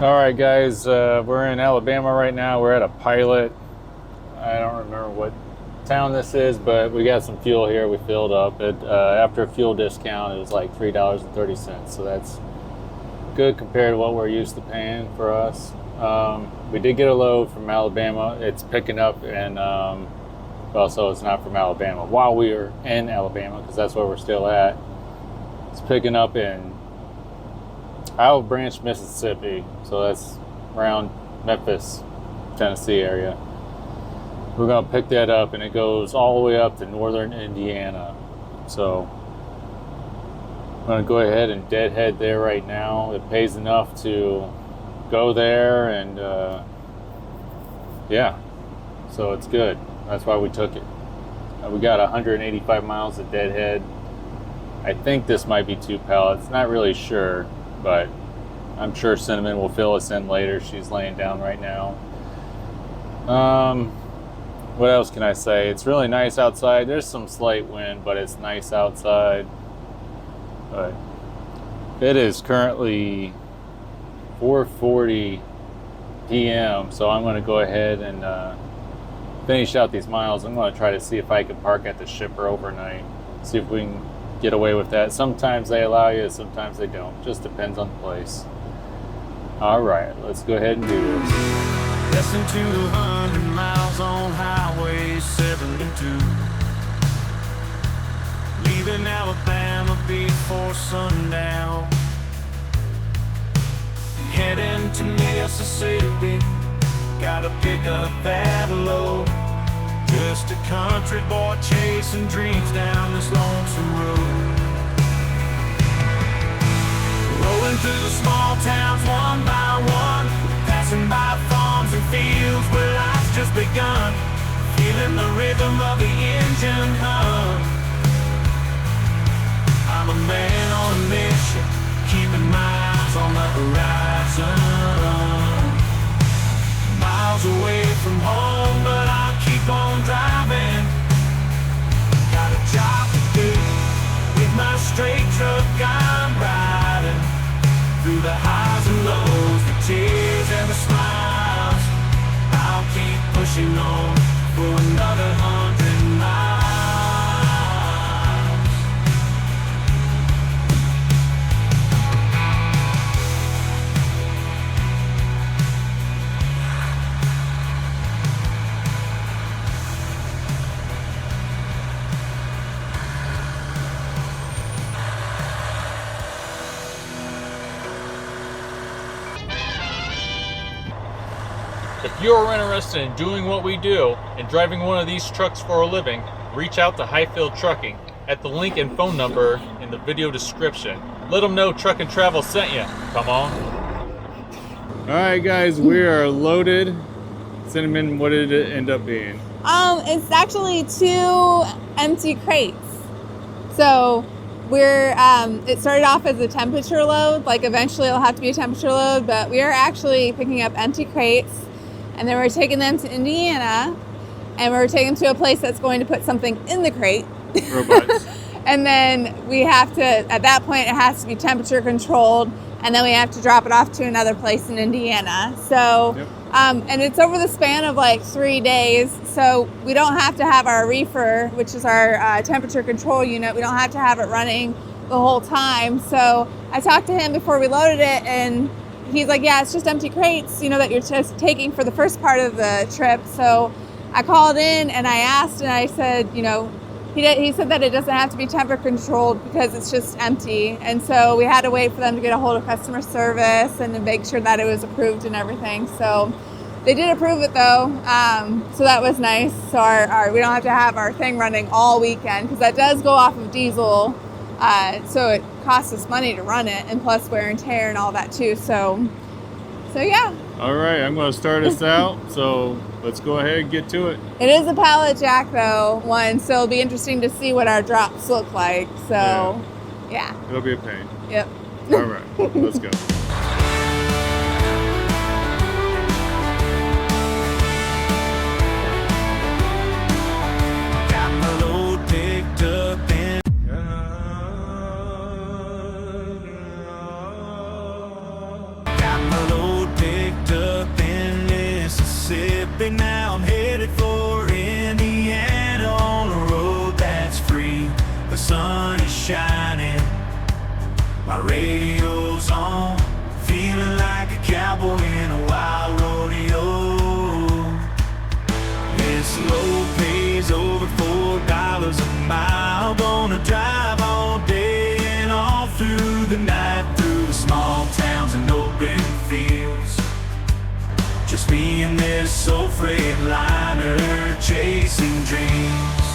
All right, guys, we're in Alabama right now. We're at a pilot. I don't remember what town this is, but we got some fuel here. We filled up. After a fuel discount, it was like $3.30, so that's good compared to what we're used to paying for us. We did get a load from Alabama. It's picking up, and so it's not from Alabama while we are in Alabama, because that's where we're still at. It's picking up in Olive Branch, Mississippi, so that's around Memphis, Tennessee area. We're going to pick that up, and it goes all the way up to northern Indiana. So I'm going to go ahead and deadhead there right now. It pays enough to go there, and yeah, so it's good. That's why we took it. We got 185 miles of deadhead. I think this might be 2 pallets. Not really sure, but I'm sure Cinnamon will fill us in later. She's laying down right now. What else can I say? It's really nice outside. There's some slight wind, but it's nice outside. But it is currently 4:40 p.m. So I'm going to go ahead and finish out these miles. I'm going to try to see if I can park at the shipper overnight. See if we can get away with that. Sometimes they allow you, sometimes they don't. Just depends on the place. All right, let's go ahead and do this. Less than 200 miles on Highway 72. Leaving Alabama before sundown. Heading to Mississippi. Gotta pick up that load. Just a country boy chasing dreams down this lonesome road. Rolling through the small towns one by one, passing by farms and fields where life's just begun. Feeling the rhythm of the engine hum. I'm a man on a mission, keeping my eyes on the horizon. Miles away from home, but I'll keep on driving. Got a job to do, with my straight truck I'm riding. Through the highs and lows, the tears and the smiles, I'll keep pushing on for another 100 miles. If you're interested in doing what we do and driving one of these trucks for a living, reach out to Hyfield Trucking at the link and phone number in the video description. Let them know Truck and Travel sent you. Come on. All right, guys, we are loaded. Cinnamon, what did it end up being? It's actually 2 empty crates. So we're, it started off as a temperature load, like eventually it'll have to be a temperature load, but we are actually picking up empty crates, and then we're taking them to Indiana, and we're taking them to a place that's going to put something in the crate. Robots. And then we have to, at that point, it has to be temperature controlled, and then we have to drop it off to another place in Indiana. So, yep. And it's over the span of like 3 days. So we don't have to have our reefer, which is our temperature control unit. We don't have to have it running the whole time. So I talked to him before we loaded it, and he's like, yeah, it's just empty crates, that you're just taking for the first part of the trip. So I called in and I asked, and I said, he said that it doesn't have to be temperature controlled because it's just empty. And so we had to wait for them to get a hold of customer service and to make sure that it was approved and everything. So they did approve it though. So that was nice. So we don't have to have our thing running all weekend, because that does go off of diesel. So it costs us money to run it, and plus wear and tear and all that too. So yeah. All right, I'm going to start us out. So let's go ahead and get to it. It is a pallet jack though, so it'll be interesting to see what our drops look like. So yeah. It'll be a pain. Yep. All right, let's go. Got my load picked up and got my load My radio's on, feeling like a cowboy in a wild rodeo. This load pays over $4 a mile. Gonna drive all day and all through the night, through the small towns and open fields. Just me and this old Freightliner chasing dreams.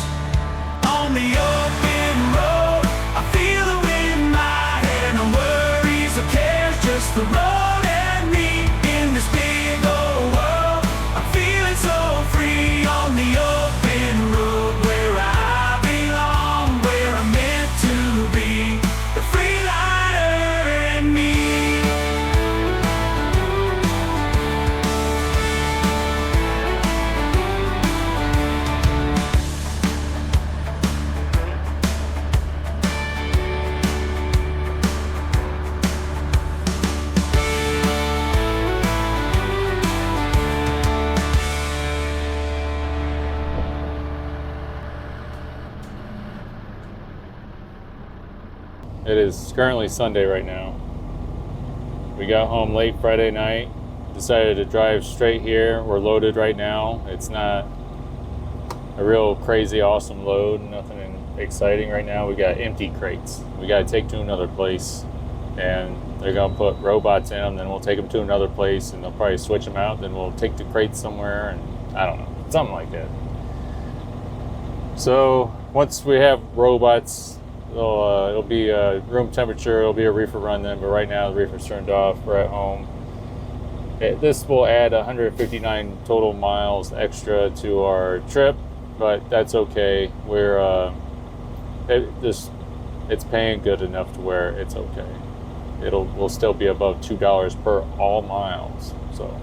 On the open road, I feel the wind in my hair. No worries or cares, just the road and me in this big old world. I'm feeling so free on the open road, where I belong, where I'm meant to be. The Freightliner and me. It is currently Sunday right now. We got home late Friday night, decided to drive straight here. We're loaded right now. It's not a real crazy awesome load, nothing exciting right now. We got empty crates we got to take to another place, and they're going to put robots in them, then we'll take them to another place and they'll probably switch them out, then we'll take the crates somewhere, and I don't know, something like that. So once we have robots, it'll be room temperature, it'll be a reefer run then, but right now the reefer's turned off, we're at home. This will add 159 total miles extra to our trip, but that's okay. It's paying good enough to where it's okay. We'll still be above $2 per all miles. So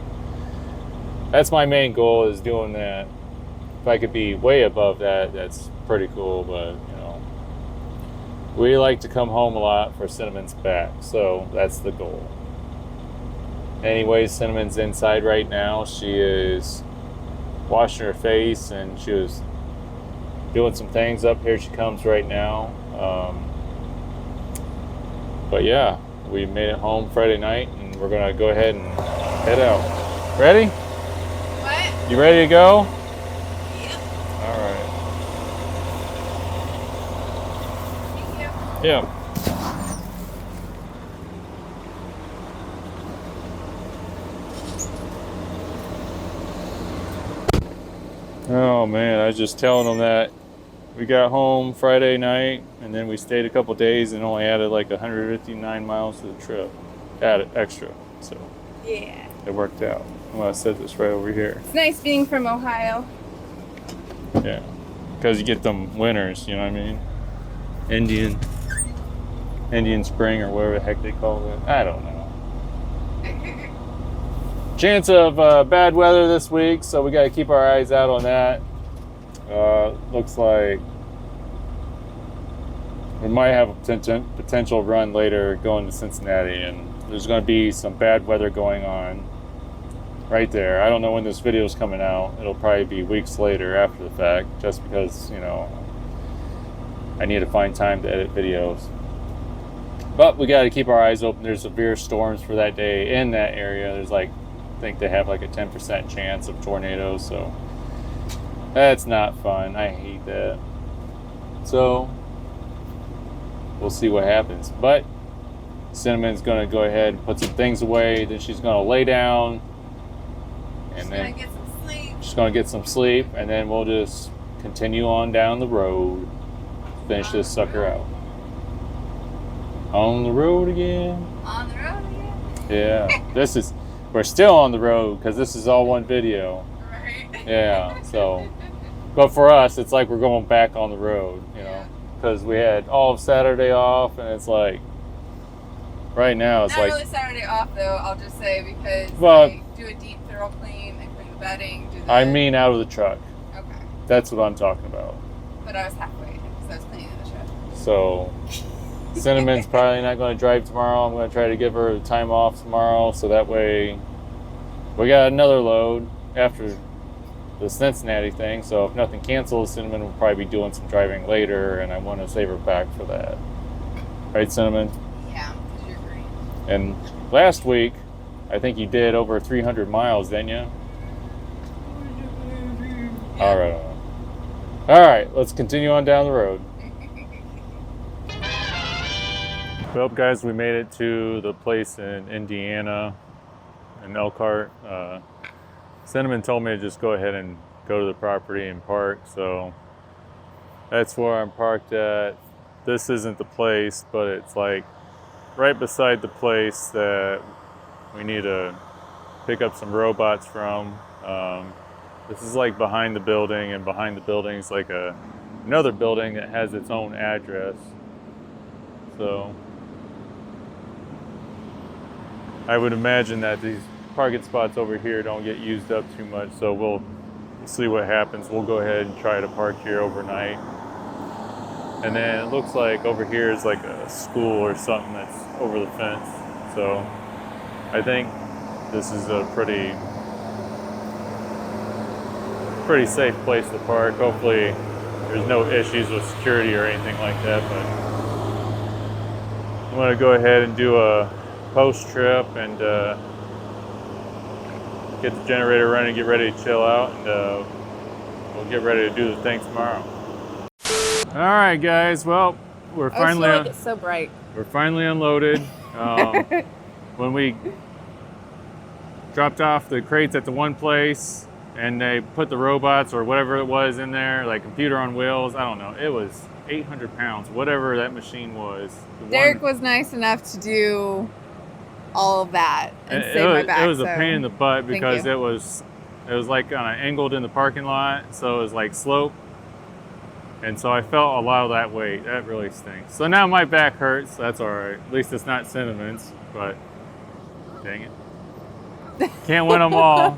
that's my main goal, is doing that. If I could be way above that, that's pretty cool, but we like to come home a lot for Cinnamon's back, so that's the goal. Anyways, Cinnamon's inside right now. She is washing her face and she was doing some things up here. She comes right now. But yeah, we made it home Friday night and we're gonna go ahead and head out. Ready? What? You ready to go? Yep. All right. Thank you. Yeah. Oh man, I was just telling them that we got home Friday night and then we stayed a couple days and only added like 159 miles to the trip. Added extra, so Yeah. it worked out. I'm gonna set this right over here. It's nice being from Ohio. Yeah, because you get them winters, you know what I mean? Indian spring or whatever the heck they call it. I don't know. Chance of bad weather this week, so we got to keep our eyes out on that. Looks like we might have a potential run later going to Cincinnati, and there's going to be some bad weather going on right there. I don't know when this video is coming out. It'll probably be weeks later after the fact, just because, I need to find time to edit videos. But we got to keep our eyes open. There's severe storms for that day in that area. There's I think they have like a 10% chance of tornadoes, so that's not fun. I hate that. So we'll see what happens. But Cinnamon's gonna go ahead and put some things away, then she's gonna lay down and then Get some sleep. she's gonna get some sleep, and then we'll just continue on down the road, finish this sucker out. On the road again. On the road again. Yeah, we're still on the road because this is all one video. Right. Yeah, so, but for us, it's like we're going back on the road, because we had all of Saturday off, and it's like, right now it's Not like, really Saturday off though, I'll just say, because Well- I do a deep thorough clean, I clean the bedding, do the... I mean out of the truck. Okay. That's what I'm talking about. But I was halfway, because I was cleaning the truck. So, Cinnamon's probably not going to drive tomorrow. I'm going to try to give her time off tomorrow, so that way we got another load after the Cincinnati thing. So if nothing cancels, Cinnamon will probably be doing some driving later, and I want to save her back for that. Right, Cinnamon? Yeah. And last week, I think you did over 300 miles, didn't you? All right. All right, let's continue on down the road. Well, guys, we made it to the place in Indiana, in Elkhart. Cinnamon told me to just go ahead and go to the property and park, so that's where I'm parked at. This isn't the place, but it's like right beside the place that we need to pick up some robots from. This is like behind the building, and behind the building is like another building that has its own address. So I would imagine that these parking spots over here don't get used up too much, so we'll see what happens. We'll go ahead and try to park here overnight. And then it looks like over here is like a school or something that's over the fence. So I think this is a pretty safe place to park. Hopefully there's no issues with security or anything like that, but I'm gonna go ahead and do a post trip and get the generator running, get ready to chill out, and we'll get ready to do the thing tomorrow. All right, guys. Well, we're finally it's so bright. We're finally unloaded. When we dropped off the crates at the one place, and they put the robots or whatever it was in there, like computer on wheels. I don't know. It was 800 pounds, whatever that machine was. Derek was nice enough to do all of that and save my back. It was a so pain in the butt because you. it was like kind of angled in the parking lot, so it was like slope, and so I felt a lot of that weight. That really stinks. So now my back hurts. That's all right. At least it's not Cinnamon's, but dang it, can't win them all.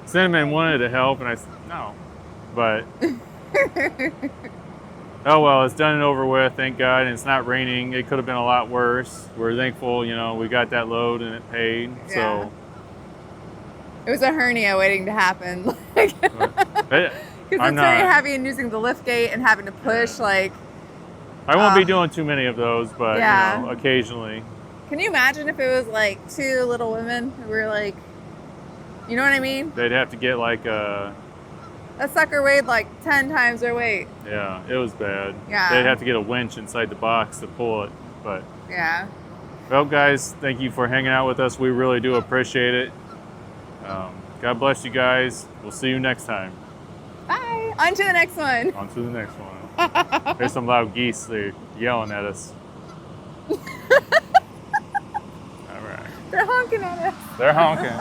Cinnamon wanted to help, and I said no, but oh well, it's done and over with, thank God, and it's not raining. It could have been a lot worse. We're thankful, you know, we got that load and it paid. Yeah. So it was a hernia waiting to happen. Because it's very heavy and using the lift gate and having to push. Like, I won't be doing too many of those, but yeah. you know, occasionally. Can you imagine if it was like two little women who were like, you know what I mean? They'd have to get like a... That sucker weighed like 10 times their weight. Yeah, it was bad. Yeah. They'd have to get a winch inside the box to pull it, but... Yeah. Well, guys, thank you for hanging out with us. We really do appreciate it. God bless you guys. We'll see you next time. Bye. On to the next one. On to the next one. There's some loud geese. They're yelling at us. All right. They're honking at us. They're honking.